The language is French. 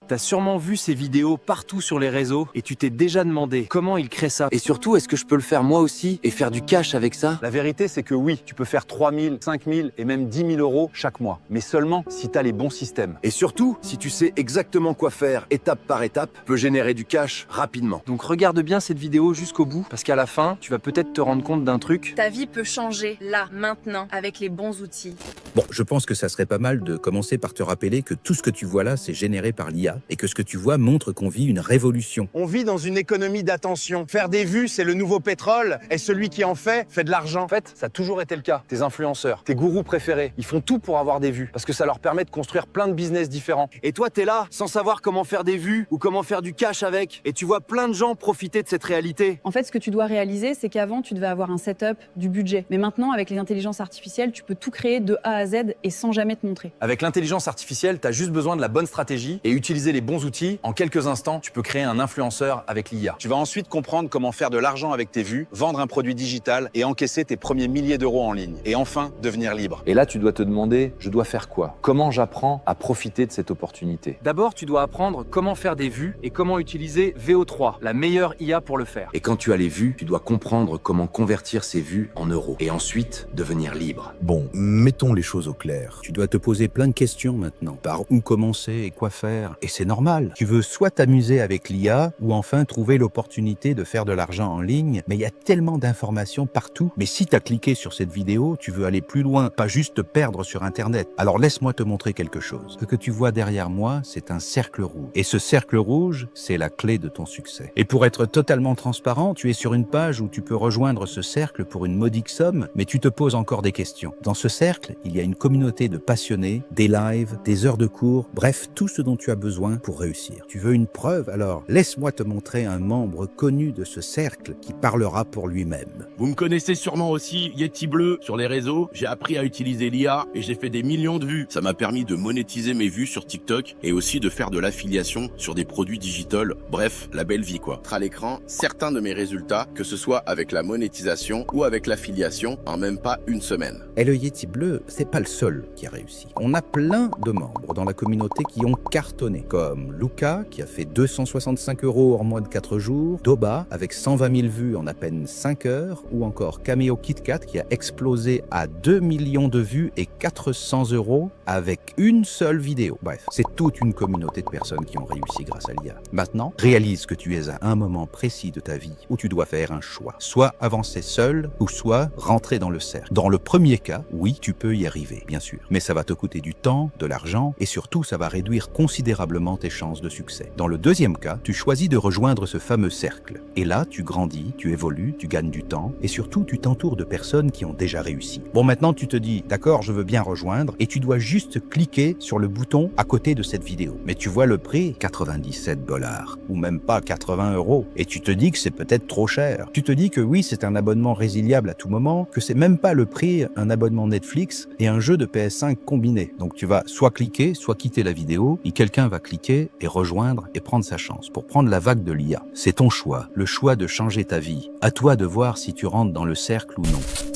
T'as sûrement vu ces vidéos partout sur les réseaux et tu t'es déjà demandé comment ils créent ça. Et surtout, est-ce que je peux le faire moi aussi et faire du cash avec ça? La vérité, c'est que oui, tu peux faire 3 000, 5 000 et même 10 000 euros chaque mois. Mais seulement si tu as les bons systèmes. Et surtout, si tu sais exactement quoi faire étape par étape, peut générer du cash rapidement. Donc regarde bien cette vidéo jusqu'au bout parce qu'à la fin, tu vas peut-être te rendre compte d'un truc. Ta vie peut changer là, maintenant, avec les bons outils. Bon, je pense que ça serait pas mal de commencer par te rappeler que tout ce que tu vois là, c'est généré par l'IA et que ce que tu vois montre qu'on vit une révolution. On vit dans une économie d'attention. Faire des vues, c'est le nouveau pétrole, et celui qui en fait de l'argent. En fait, ça a toujours été le cas. Tes influenceurs, tes gourous préférés, ils font tout pour avoir des vues parce que ça leur permet de construire plein de business différents. Et toi, t'es là, sans savoir comment faire des vues ou comment faire du cash avec. Et tu vois plein de gens profiter de cette réalité. En fait, ce que tu dois réaliser, c'est qu'avant, tu devais avoir un setup, du budget. Mais maintenant, avec les intelligences artificielles, tu peux tout créer de A à Z et sans jamais te montrer. Avec l'intelligence artificielle, tu as juste besoin de la bonne stratégie et utiliser les bons outils. En quelques instants, tu peux créer un influenceur avec l'IA. Tu vas ensuite comprendre comment faire de l'argent avec tes vues, vendre un produit digital et encaisser tes premiers milliers d'euros en ligne. Et enfin, devenir libre. Et là, tu dois te demander, je dois faire quoi? Comment j'apprends à profiter de cette opportunité? D'abord, tu dois apprendre comment faire des vues et comment utiliser VO3, la meilleure IA pour le faire. Et quand tu as les vues, tu dois comprendre comment convertir ces vues en euros. Et ensuite, devenir libre. Bon, mettons les choses au clair. Tu dois te poser plein de questions maintenant. Par où commencer et quoi faire? Et c'est normal. Tu veux soit t'amuser avec l'IA ou enfin trouver l'opportunité de faire de l'argent en ligne, mais il y a tellement d'informations partout. Mais si tu as cliqué sur cette vidéo, tu veux aller plus loin, pas juste te perdre sur Internet. Alors laisse-moi te montrer quelque chose. Ce que tu vois derrière moi, c'est un cercle rouge. Et ce cercle rouge, c'est la clé de ton succès. Et pour être totalement transparent, tu es sur une page où tu peux rejoindre ce cercle pour une modique somme, mais tu te poses encore des questions. Dans ce cercle, il y a une communauté de passionnés, des lives, des heures de cours, bref, tout ce dont tu as besoin pour réussir. Tu veux une preuve? Alors, laisse-moi te montrer un membre connu de ce cercle qui parlera pour lui-même. Vous me connaissez sûrement aussi, Yeti Bleu, sur les réseaux. J'ai appris à utiliser l'IA et j'ai fait des millions de vues. Ça m'a permis de monétiser mes vues sur TikTok et aussi de faire de l'affiliation sur des produits digitals. Bref, la belle vie quoi. À l'écran, certains de mes résultats, que ce soit avec la monétisation ou avec l'affiliation, en même pas une semaine. Et le Yeti Bleu, c'est pas le seul qui a réussi. On a plein de membres dans la communauté qui ont cartonné, comme Luca, qui a fait 265 € en moins de 4 jours, Doba, avec 120 000 vues en à peine 5 heures, ou encore Cameo KitKat, qui a explosé à 2 millions de vues et 400 € avec une seule vidéo. Bref, c'est toute une communauté de personnes qui ont réussi grâce à l'IA. Maintenant, réalise que tu es à un moment précis de ta vie où tu dois faire un choix. Soit avancer seul, ou soit rentrer dans le cercle. Dans le premier cas, oui, tu peux y arriver, bien sûr. Mais ça va te coûter du temps, de l'argent, et surtout, ça va réduire considérablement tes chances de succès. Dans le deuxième cas, tu choisis de rejoindre ce fameux cercle. Et là, tu grandis, tu évolues, tu gagnes du temps, et surtout, tu t'entoures de personnes qui ont déjà réussi. Bon, maintenant, tu te dis, d'accord, je veux bien rejoindre, et tu dois juste cliquer sur le bouton à côté de cette vidéo. Mais tu vois le prix, 97 $, ou même pas 80 €, et tu te dis que c'est peut-être trop cher. Tu te dis que oui, c'est un abonnement résiliable à tout moment, que c'est même pas le prix un abonnement Netflix et un jeu de PS5 combiné. Donc tu vas soit cliquer, soit quitter la vidéo, et quelqu'un va cliquer et rejoindre et prendre sa chance pour prendre la vague de l'IA. C'est ton choix, le choix de changer ta vie. À toi de voir si tu rentres dans le cercle ou non.